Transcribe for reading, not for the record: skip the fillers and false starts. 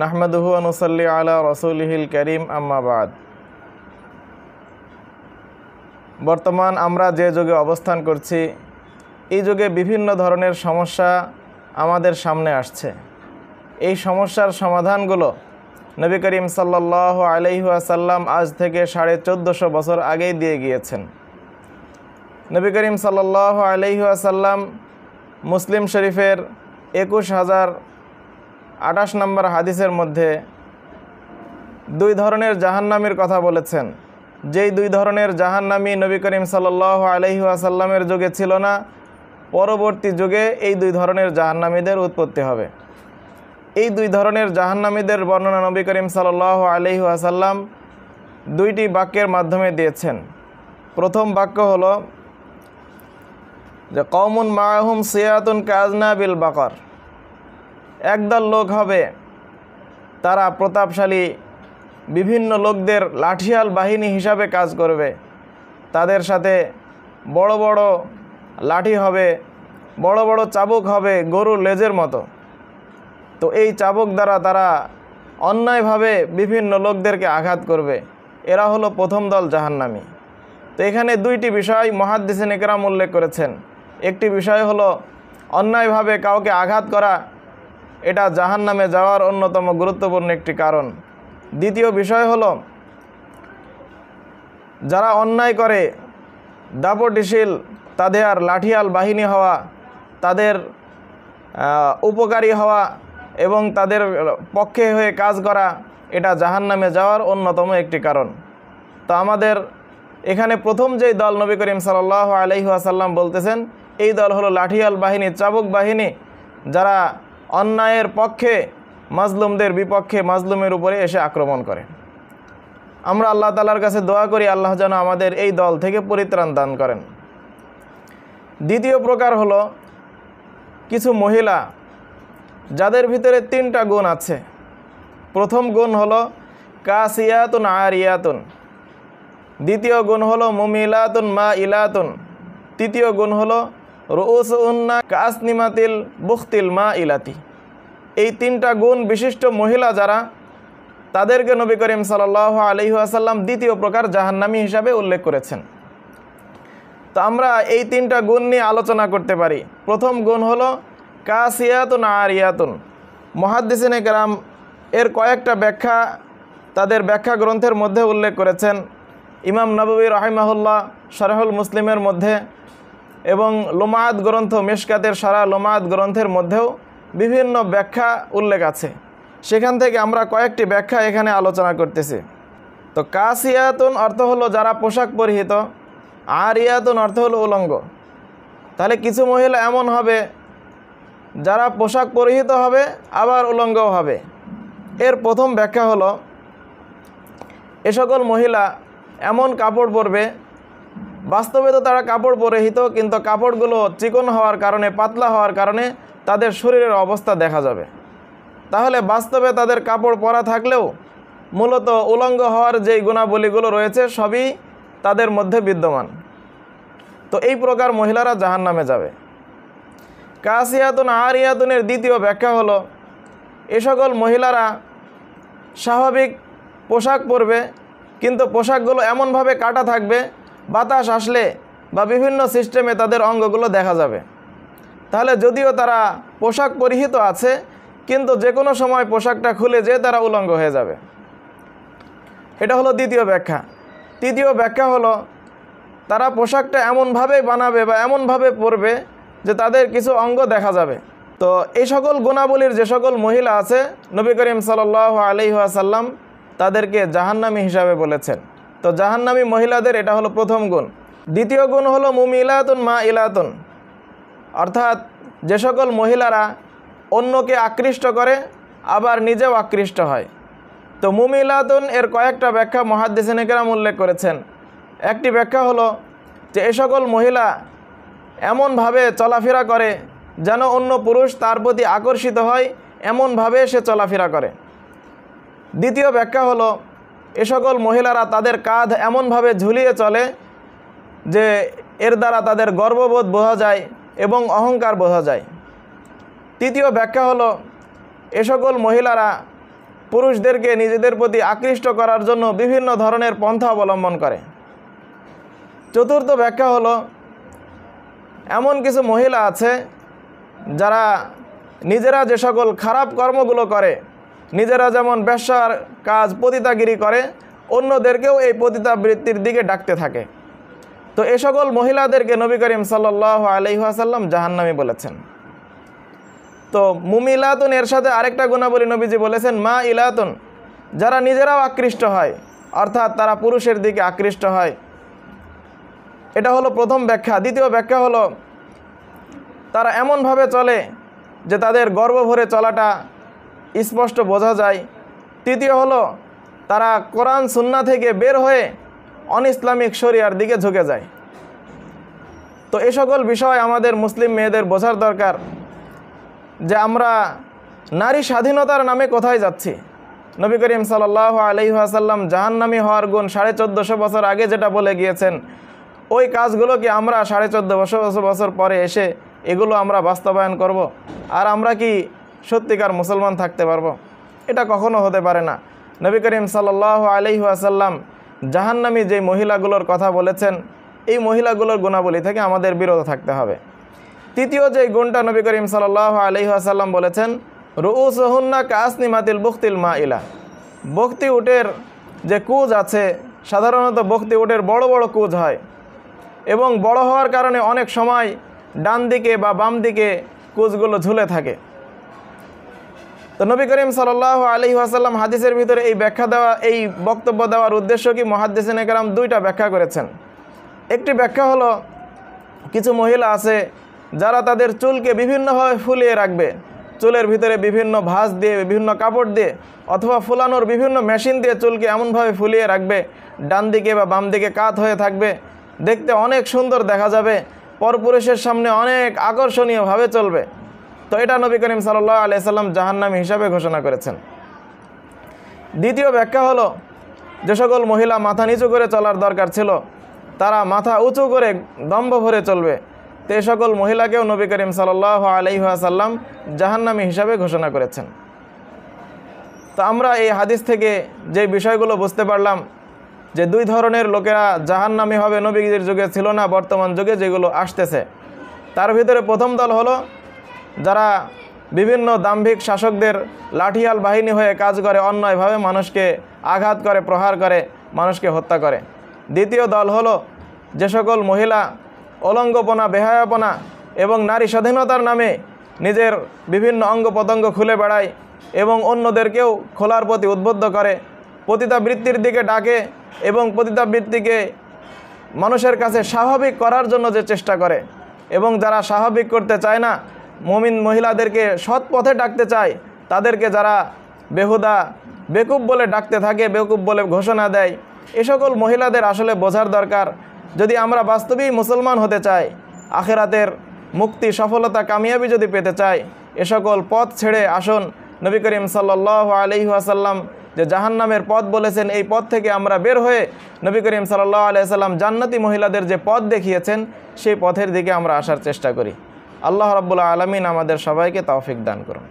নাহমাদুহু ওয়া নুসাল্লি আলা রাসূলিহিল কারীম আম্মা বাদ। বর্তমান আমরা যে যুগে অবস্থান করছি, এই যুগে বিভিন্ন ধরনের সমস্যা আমাদের সামনে আসছে। এই সমস্যার সমাধানগুলো নবী করিম সাল্লাল্লাহু আলাইহি ওয়াসাল্লাম আজ থেকে 1450 বছর আগেই দিয়ে গিয়েছেন। নবী করিম সাল্লাল্লাহু আলাইহি ওয়াসাল্লাম মুসলিম শরীফের 21028 নম্বর হাদিসের মধ্যে দুই ধরনের জাহান্নামীর কথা বলেছেন। যেই দুই ধরনের জাহান্নামী নবী করিম সাল্লাল্লাহু আলাইহি ওয়াসাল্লামের যুগে ছিল না, পরবর্তী যুগে এই দুই ধরনের জাহান্নামীদের উৎপত্তি হবে। এই দুই ধরনের জাহান্নামীদের বর্ণনা নবী করিম সাল্লাল্লাহু আলাইহি ওয়াসাল্লাম দুইটি বাক্যের মাধ্যমে দিয়েছেন। প্রথম বাক্য হলো যে কওমুন মাআহুম সিয়াতুন কাযনাবিল বাকর, একদল লোক হবে, তারা প্রতাপশালী বিভিন্ন লোকদের লাঠিয়াল বাহিনী হিসাবে কাজ করবে। তাদের সাথে বড় বড় লাঠি হবে, বড় বড় চাবুক হবে গরুর লেজের মতো। তো এই চাবুক দ্বারা তারা অন্যায়ভাবে বিভিন্ন লোকদেরকে আঘাত করবে। এরা হলো প্রথম দল জাহান্নামী। তো এখানে দুইটি বিষয় মুহাদ্দিসিন ইকরাম উল্লেখ করেছেন। একটি বিষয় হলো অন্যায়ভাবে কাউকে আঘাত করা, এটা জাহান্নামে যাওয়ার অন্যতম গুরুত্বপূর্ণ একটি কারণ। দ্বিতীয় বিষয় হলো যারা অন্যায় করে দাপটিশীল, তাদের লাঠিয়াল বাহিনী হওয়া, তাদের উপকারী হওয়া এবং তাদের পক্ষে হয়ে কাজ করা, এটা জাহান্নামে যাওয়ার অন্যতম একটি কারণ। তো আমাদের এখানে প্রথম যেই দল নবী করিম সাল্লাল্লাহু আলাইহি ওয়াসাল্লাম বলতেছেন, এই দল হলো লাঠিয়াল বাহিনী, চাবুক বাহিনী, যারা অন্যায়ের পক্ষে, মাজলুমদের বিপক্ষে, মাজলুমের উপরে এসে আক্রমণ করে। আমরা আল্লাহ তাআলার কাছে দোয়া করি আল্লাহ যেন আমাদের এই দল থেকে পরিত্রাণ দান করেন। দ্বিতীয় প্রকার হলো কিছু মহিলা যাদের ভিতরে তিনটা গুণ আছে। প্রথম গুণ হলো কাসিয়াতুন আরিয়াতুন, দ্বিতীয় গুণ হলো মুমিলাতুন মাইলাতুন, তৃতীয় গুণ হলো রুউসুন্না কাসনিমাতিল বুখতিল মাইলাতি। এই তিনটা গুণ বিশিষ্ট মহিলা যারা, তাদেরকে নবী করিম সাল্লাল্লাহু আলাইহি ওয়াসাল্লাম দ্বিতীয় প্রকার জাহান্নামী হিসাবে উল্লেখ করেছেন। তো আমরা এই তিনটা গুণ নিয়ে আলোচনা করতে পারি। প্রথম গুণ হলো কাসিয়াতুন আরিয়াতুন। মুহাদ্দিসিন ইকরাম এর কয়েকটা ব্যাখ্যা তাদের ব্যাখ্যা গ্রন্থের মধ্যে উল্লেখ করেছেন। ইমাম নববী রাহিমাহুল্লাহ শরহুল মুসলিমের মধ্যে এবং লুমাআত গ্রন্থ, মিশকাতের সারা লুমাআত গ্রন্থের মধ্যেও বিভিন্ন ব্যাখ্যা উল্লেখ আছে। সেখান থেকে আমরা কয়েকটি ব্যাখ্যা এখানে আলোচনা করতেছি। তো কাসিয়াতুন অর্থ হলো যারা পোশাক পরিহিত, আরিয়াতুন অর্থ হলো উলঙ্গ। তাহলে কিছু মহিলা এমন হবে যারা পোশাক পরিহিত হবে আবার উলঙ্গও হবে। এর প্রথম ব্যাখ্যা হলো এ সকল মহিলা এমন কাপড় পরবে, বাস্তবে তো তারা কাপড় পরিহিত, কিন্তু কাপড়গুলো চিকন হওয়ার কারণে, পাতলা হওয়ার কারণে তাদের শরীরের অবস্থা দেখা যাবে। তাহলে বাস্তবে তাদের কাপড় পরা থাকলেও মূলত উলঙ্গ হওয়ার যেই গুণাবলীগুলো রয়েছে সবই তাদের মধ্যে বিদ্যমান। তো এই প্রকার মহিলারা জাহান্নামে যাবে। কাসিয়াতুন আরিয়াতুনের দ্বিতীয় ব্যাখ্যা হলো এ সকল মহিলারা স্বাভাবিক পোশাক পরবে, কিন্তু পোশাকগুলো এমনভাবে কাটা থাকবে বাতাস আসলে বা বিভিন্ন সিস্টেমে তাদের অঙ্গগুলো দেখা যাবে। তাহলে যদিও তারা পোশাক পরিহিত আছে, কিন্তু যে কোনো সময় পোশাকটা খুলে যেয়ে তারা উলঙ্গ হয়ে যাবে। এটা হলো দ্বিতীয় ব্যাখ্যা। তৃতীয় ব্যাখ্যা হলো তারা পোশাকটা এমনভাবে বানাবে বা এমনভাবে পরবে যে তাদের কিছু অঙ্গ দেখা যাবে। তো এই সকল গুণাবলীর যে সকল মহিলা আছে, নবী করিম সাল্লাল্লাহু আলাইহি ওয়াসাল্লাম তাদেরকে জাহান্নামী হিসাবে বলেছেন। তো জাহান্নামী মহিলাদের এটা হলো প্রথম গুণ। দ্বিতীয় গুণ হলো মুমিলাতুন মাইলাতুন, অর্থাৎ যে সকল মহিলারা অন্যকে আকৃষ্ট করে আবার নিজেও আকৃষ্ট হয়। তো মুমিলাতুন এর কয়েকটা ব্যাখ্যা মুহাদ্দিসিন ইকরাম উল্লেখ করেছেন। একটি ব্যাখ্যা হলো যে এ সকল মহিলা এমনভাবে চলাফেরা করে যেন অন্য পুরুষ তার প্রতি আকর্ষিত হয়, এমনভাবে সে চলাফেরা করে। দ্বিতীয় ব্যাখ্যা হলো এ সকল মহিলারা তাদের কাঁধ এমনভাবে ঝুলিয়ে চলে যে এর দ্বারা তাদের গর্ববোধ বোঝা যায় এবং অহংকার বোঝা যায়। তৃতীয় ব্যাখ্যা হলো এ সকল মহিলারা পুরুষদেরকে নিজেদের প্রতি আকৃষ্ট করার জন্য বিভিন্ন ধরনের পন্থা অবলম্বন করে। চতুর্থ ব্যাখ্যা হলো, এমন কিছু মহিলা আছে যারা নিজেরা যে সকল খারাপ কর্মগুলো করে, নিজেরা যেমন ব্যবসার কাজ পতিতাগিরি করে, অন্যদেরকেও এই পতিতাবৃত্তির দিকে ডাকতে থাকে। তো এ সকল মহিলাদেরকে নবী করিম সাল্লাল্লাহু আলাইহি ওয়াসাল্লাম জাহান্নামী বলেছেন। তো মুমিলাতুন এর সাথে আরেকটা গুণাবলী নবীজি বলেছেন মা ইলাতুন, যারা নিজেরাও আকৃষ্ট হয়, অর্থাৎ তারা পুরুষের দিকে আকৃষ্ট হয়। এটা হলো প্রথম ব্যাখ্যা। দ্বিতীয় ব্যাখ্যা হলো, তারা এমনভাবে চলে যে তাদের গর্ব ভরে চলাটা স্পষ্ট বোঝা যায়। তৃতীয় হলো, তারা কোরআন সুন্নাহ থেকে বের হয়ে অনইসলামিক শরিয়ার দিকে ঝুঁকে যায়। তো এ সকল বিষয় আমাদের মুসলিম মেয়েদের বোঝার দরকার যে আমরা নারী স্বাধীনতার নামে কোথায় যাচ্ছি। নবী করিম সাল্লাল্লাহু আলাইহি ওয়াসাল্লাম জাহান্নামী হওয়ার গুণ 1450 বছর আগে যেটা বলে গিয়েছেন, ওই কাজগুলো কি আমরা 1450 বছর পরে এসে এগুলো আমরা বাস্তবায়ন করব? আর আমরা কি সত্যিকার মুসলমান থাকতে পারবো? এটা কখনো হতে পারে না। নবী করিম সাল্লাল্লাহু আলাইহি ওয়াসাল্লাম জাহান্নামী যে মহিলাগুলোর কথা বলেছেন, এই মহিলাগুলোর গুণাবলী থেকে আমাদের বিরত থাকতে হবে। তৃতীয় যে গুণটা নবী করিম সাল্লাল্লাহু আলাইহি ওয়াসাল্লাম বলেছেন, রুউসুহুন্না কাসনিমাতিল বুখতিল মাইলা। বকতি উটের যে কুজ আছে, সাধারণত বকতি উটের বড় বড় কুজ হয় এবং বড় হওয়ার কারণে অনেক সময় ডান দিকে বা বাম দিকে কুজগুলো ঝুলে থাকে। তো নবী করিম সাল্লাল্লাহু আলাইহি ওয়াসাল্লাম হাদিসের ভিতরে এই বক্তব্য দেওয়ার উদ্দেশ্য কি, মুহাদ্দিসিনে কেরাম দুইটা ব্যাখ্যা করেছেন। একটি ব্যাখ্যা হলো, কিছু মহিলা আছে যারা তাদের চুলকে বিভিন্নভাবে ফুলিয়ে রাখবে, চুলের ভিতরে বিভিন্ন ভাঁজ দিয়ে, বিভিন্ন কাপড় দিয়ে অথবা ফুলানোর বিভিন্ন মেশিন দিয়ে চুলকে এমনভাবে ফুলিয়ে রাখবে, ডান দিকে বা বাম দিকে কাত হয়ে থাকবে, দেখতে অনেক সুন্দর দেখা যাবে, পরপুরুষের সামনে অনেক আকর্ষণীয়ভাবে চলবে। তো এটা নবী করিম সাল্লাল্লাহু আলাইহি সাল্লাম জাহান্নামী হিসাবে ঘোষণা করেছেন। দ্বিতীয় ব্যাখ্যা হলো, যে সকল মহিলা মাথা নিচু করে চলার দরকার ছিল, তারা মাথা উঁচু করে দম্ভ ভরে চলবে। তো এই সকল মহিলাকেও নবী করিম সাল্লাল্লাহু আলাইহি ওয়াসাল্লাম জাহান্নামী হিসাবে ঘোষণা করেছেন। তো আমরা এই হাদিস থেকে যে বিষয়গুলো বুঝতে পারলাম যে দুই ধরনের লোকেরা জাহান্নামী হবে, নবীদের যুগে ছিল না, বর্তমান যুগে যেগুলো আসতেছে। তার ভিতরে প্রথম দল হলো যারা বিভিন্ন দাম্ভিক শাসকদের লাঠিয়াল বাহিনী হয়ে কাজ করে, অন্যায়ভাবে মানুষকে আঘাত করে, প্রহার করে, মানুষকে হত্যা করে। দ্বিতীয় দল হলো যে সকল মহিলা অলঙ্গপনা, বেহায়াপনা এবং নারী স্বাধীনতার নামে নিজের বিভিন্ন অঙ্গ প্রত্যঙ্গ খুলে বেড়ায় এবং অন্যদেরকেও খোলার প্রতি উদ্বুদ্ধ করে, পতিতাবৃত্তির দিকে ডাকে এবং পতিতাবৃত্তিকে মানুষের কাছে স্বাভাবিক করার জন্য যে চেষ্টা করে, এবং যারা স্বাভাবিক করতে চায় না, মুমিন মহিলাদেরকে সৎ পথে ডাকতে চায়, তাদেরকে যারা বেহুদা, বেকুব বলে ডাকতে থাকে, বেকুব বলে ঘোষণা দেয়, এ সকল মহিলাদের আসলে বোঝার দরকার, যদি আমরা বাস্তবেই মুসলমান হতে চাই, আখিরাতের মুক্তি, সফলতা, কামিয়াবি যদি পেতে চাই, এ সকল পথ ছেড়ে আসুন নবী করিম সাল্লাল্লাহু আলাইহি ওয়াসাল্লাম যে জাহান্নামের পথ বলেছেন, এই পথ থেকে আমরা বের হয়ে নবী করিম সাল্লাল্লাহু আলাইহি ওয়াসাল্লাম জান্নাতি মহিলাদের যে পথ দেখিয়েছেন, সেই পথের দিকে আমরা আসার চেষ্টা করি। আল্লাহ রাব্বুল আলামিন আমাদের সবাইকে তৌফিক দান করুন।